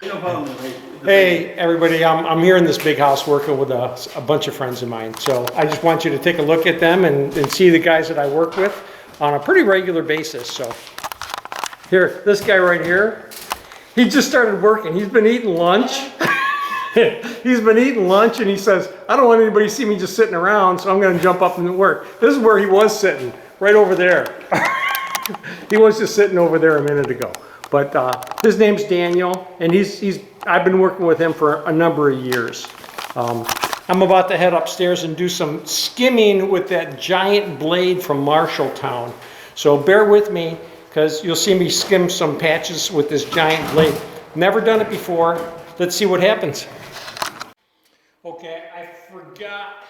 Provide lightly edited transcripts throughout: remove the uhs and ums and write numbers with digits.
No problem. Hey everybody, I'm here in this big house working with a bunch of friends of mine. So I just want you to take a look at them and see the guys that I work with on a pretty regular basis. So here, this guy right here, he just started working. He's been eating lunch. He's been eating lunch and he says, I don't want anybody to see me just sitting around, so I'm going to jump up and work. This is where he was sitting, right over there. He was just sitting over there a minute ago. But his name's Daniel, and I've been working with him for a number of years. I'm about to head upstairs and do some skimming with that giant blade from Marshalltown. So bear with me, because you'll see me skim some patches with this giant blade. Never done it before. Let's see what happens. Okay, I forgot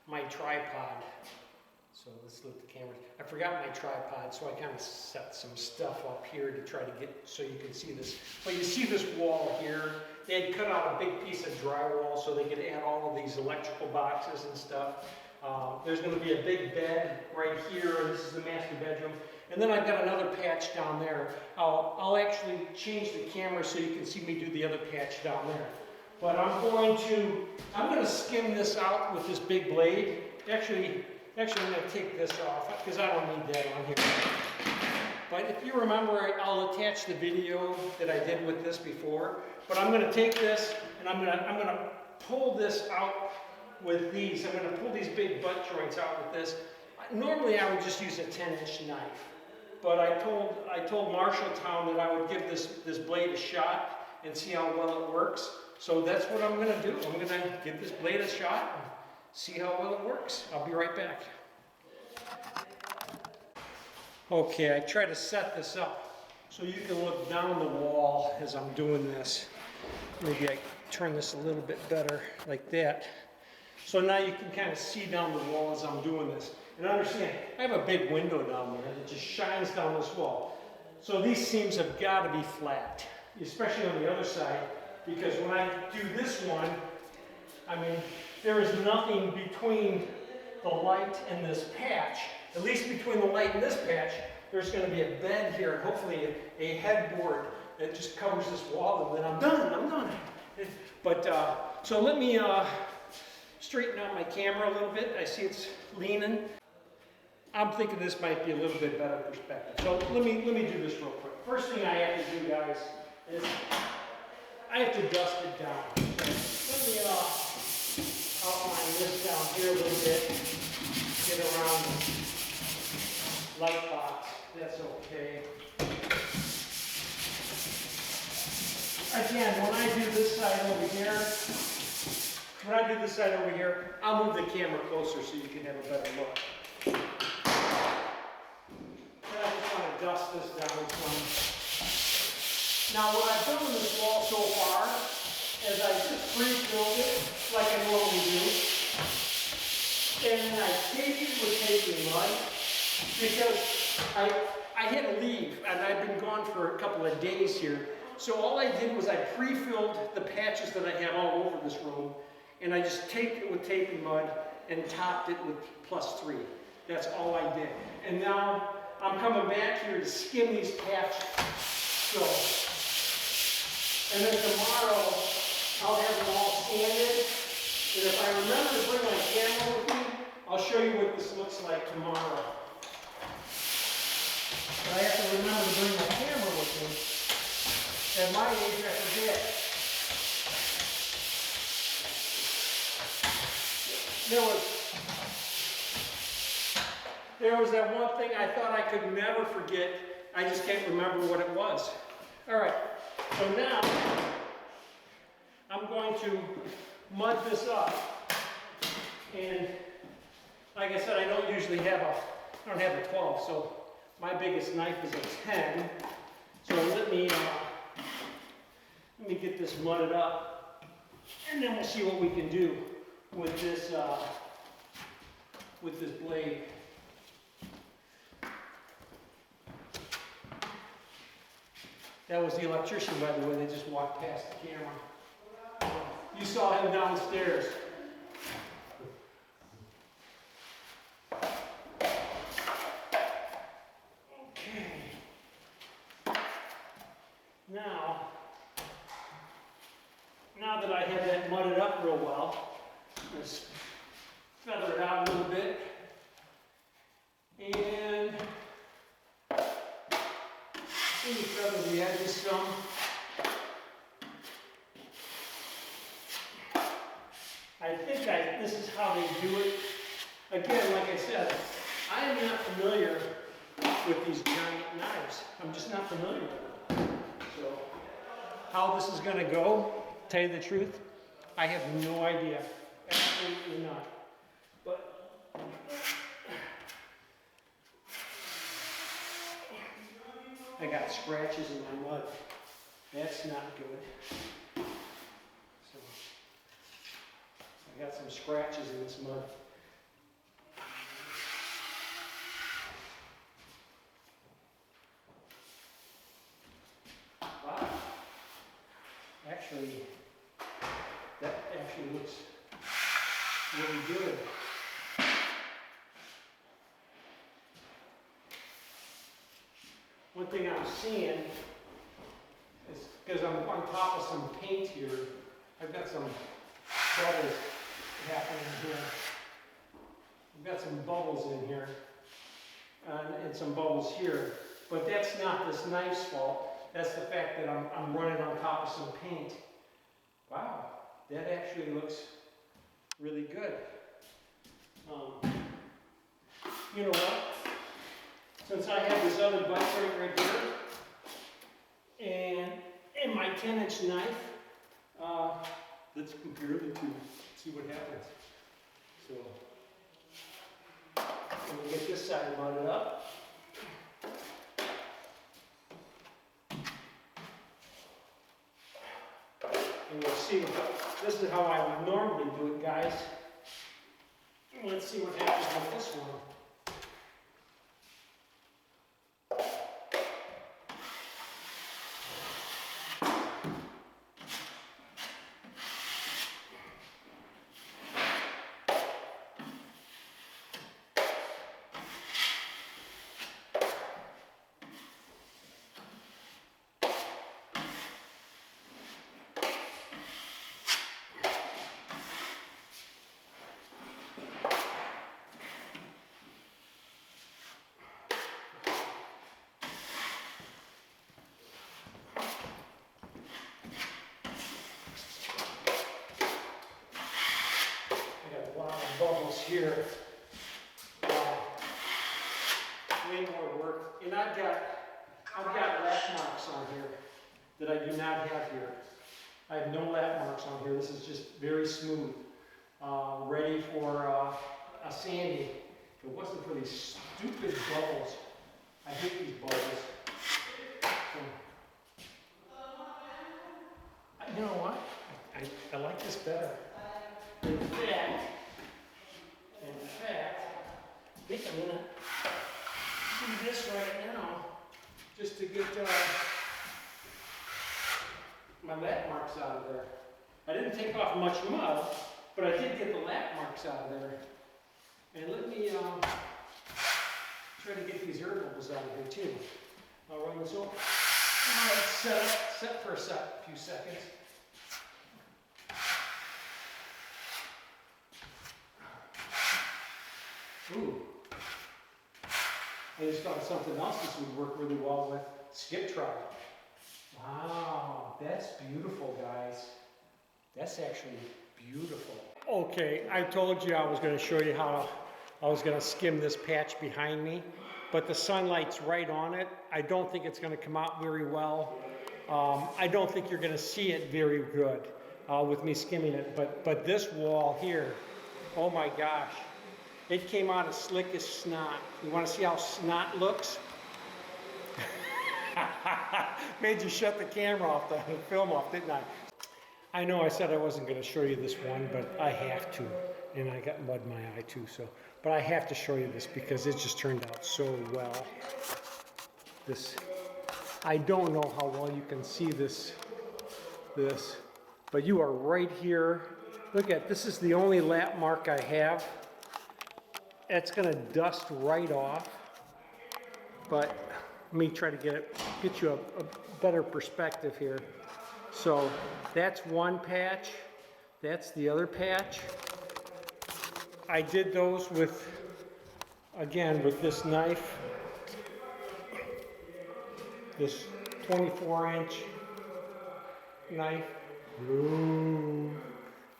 my tripod. So let's look at the camera. I forgot my tripod, so I kind of set some stuff up here to try to get so you can see this. But you see this wall here. They had cut out a big piece of drywall so they could add all of these electrical boxes and stuff. There's going to be a big bed right here, and this is the master bedroom. And then I've got another patch down there. I'll actually change the camera so you can see me do the other patch down there. But I'm going to skim this out with this big blade. Actually, I'm going to take this off because I don't need that on here. But if you remember, I'll attach the video that I did with this before. But I'm going to take this and I'm going to pull this out with these. I'm going to pull these big butt joints out with this. Normally, I would just use a 10-inch knife. But I told Marshalltown that I would give this blade a shot and see how well it works. So that's what I'm going to do. I'm going to give this blade a shot and see how well it works. I'll be right back. Okay, I try to set this up so you can look down the wall as I'm doing this. Maybe I turn this a little bit better like that. So now you can kind of see down the wall as I'm doing this. And understand, I have a big window down there that just shines down this wall. So these seams have got to be flat, especially on the other side, because when I do this one, I mean, there is nothing between the light and this patch. At least between the light and this patch, there's going to be a bed here, and hopefully a headboard that just covers this wall, and then I'm done. But, so let me straighten out my camera a little bit. I see it's leaning. I'm thinking this might be a little bit better perspective. So let me do this real quick. First thing I have to do, guys, is I have to dust it down. So let me outline this down here a little bit. Get around the light box. That's okay. Again, when I do this side over here, I'll move the camera closer so you can have a better look. And I just want to dust this down some. Now what I've done on this wall so far is I just pre-filled it like I normally do. And then I taped it with taping mud because I had to leave and I've been gone for a couple of days here. So all I did was I pre-filled the patches that I have all over this room, and I just taped it with taping mud and topped it with +3. That's all I did. And now I'm coming back here to skim these patches. So, and then tomorrow I'll have them all sanded. And if I remember to bring my camera with me, I'll show you what this looks like tomorrow. But I have to remember to bring my camera with me. At my age, I forget. There was that one thing I thought I could never forget. I just can't remember what it was. All right, so now I'm going to mud this up. And like I said, I don't usually have I don't have a 12, so my biggest knife is a 10. So let me get this mudded up, and then we'll see what we can do with this blade. That was the electrician, by the way. They just walked past the camera. You saw him downstairs. Okay. Now, now that I have that mudded up real well, let's feather it out a little bit. And any feather the edges some. I think this is how they do it. Again, like I said, I am not familiar with these giant knives. I'm just not familiar with them. So, how this is going to go, tell you the truth, I have no idea. Absolutely not. But I got scratches in my mud. That's not good. So, I got some scratches in this mud. Wow. Actually, that actually looks really good. One thing I'm seeing is, because I'm on top of some paint here, I've got some bubbles happening here. I've got some bubbles in here and some bubbles here, but that's not this knife's fault. That's the fact that I'm running on top of some paint. Wow, that actually looks really good. You know what? Since I have this other butt plate right here and my 10-inch knife, let's compare the two, see what happens. So, I'm going to get this side mounted up. And we'll see, this is how I would normally do it, guys. Let's see what happens with this one. Bubbles here. Way more work. And I've got lap marks on here that I do not have here. I have no lap marks on here. This is just very smooth. Ready for a sanding. If it wasn't for these stupid bubbles, I hate these bubbles. So, you know what? I like this better. In fact, I think I'm going to do this right now just to get my lap marks out of there. I didn't take off much mud, but I did get the lap marks out of there. And let me try to get these air bubbles out of here too. All right, so let's set for a few seconds. Ooh. I just thought of something else this would work really well with. Skip try. Wow, that's beautiful, guys. That's actually beautiful. Okay, I told you I was going to show you how I was going to skim this patch behind me, but the sunlight's right on it. I don't think it's going to come out very well. I don't think you're going to see it very good with me skimming it, but this wall here, oh my gosh. It came out as slick as snot. You want to see how snot looks? Made you shut the camera off, the film off, didn't I? I know I said I wasn't going to show you this one, but I have to. And I got mud in my eye too, so. But I have to show you this because it just turned out so well. I don't know how well you can see this, but you are right here. Look at, this is the only lap mark I have. It's going to dust right off, but let me try to get you a better perspective here. So that's one patch. That's the other patch. I did those with, again, with this knife. This 24-inch knife. Ooh.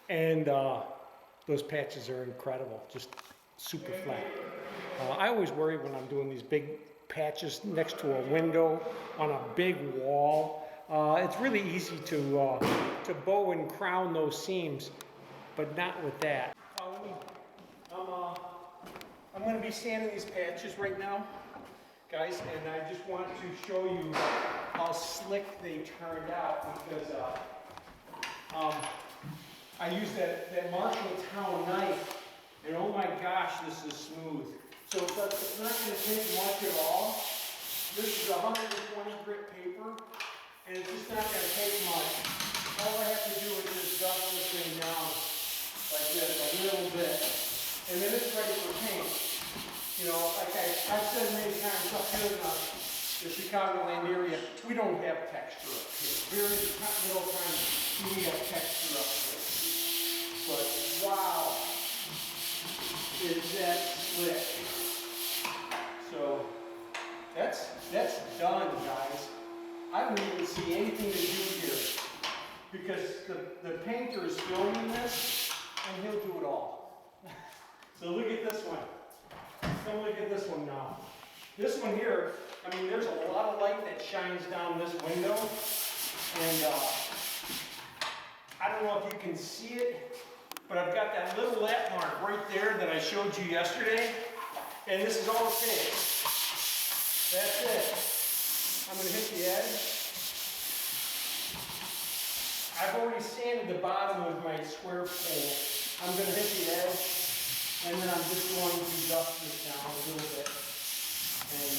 And those patches are incredible, just super flat. I always worry when I'm doing these big patches next to a window on a big wall. It's really easy to bow and crown those seams, but not with that. I'm going to be sanding these patches right now, guys, and I just want to show you how slick they turned out because I used that Marshalltown knife, and oh my gosh, this is smooth. So it's not going to take much at all. This is 120 grit paper, and it's just not going to take much. All I have to do is just dust this thing down like this a little bit, and then it's ready for paint. You know, like I've said many times up here in the Chicagoland area, we don't have texture up here. Very little time we have texture up here. But wow, is that slick. So that's done, guys. I don't even see anything to do here because the painter is filming this and he'll do it all. So look at this one. Come look at this one now. This one here, I mean, there's a lot of light that shines down this window, and I don't know if you can see it, but I've got that little lap mark right there that I showed you yesterday, and this is all okay. That's it. I'm going to hit the edge. I've already sanded the bottom with my square pole. I'm going to hit the edge. And then I'm just going to dust this down a little bit. And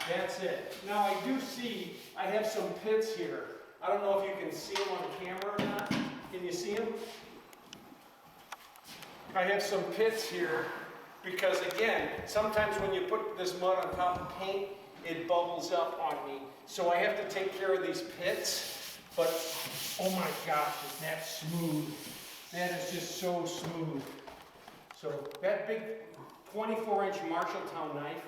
that's it. Now I do see, I have some pits here. I don't know if you can see them on camera or not. Can you see them? I have some pits here because again, sometimes when you put this mud on top of paint, it bubbles up on me. So I have to take care of these pits. But oh my gosh, is that smooth. That is just so smooth. So that big 24-inch Marshalltown knife,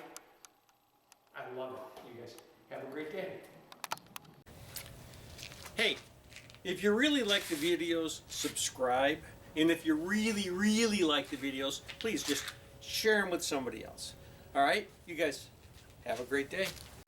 I love it. You guys have a great day. Hey, if you really like the videos, subscribe. And if you really, really like the videos, please just share them with somebody else. All right? You guys have a great day.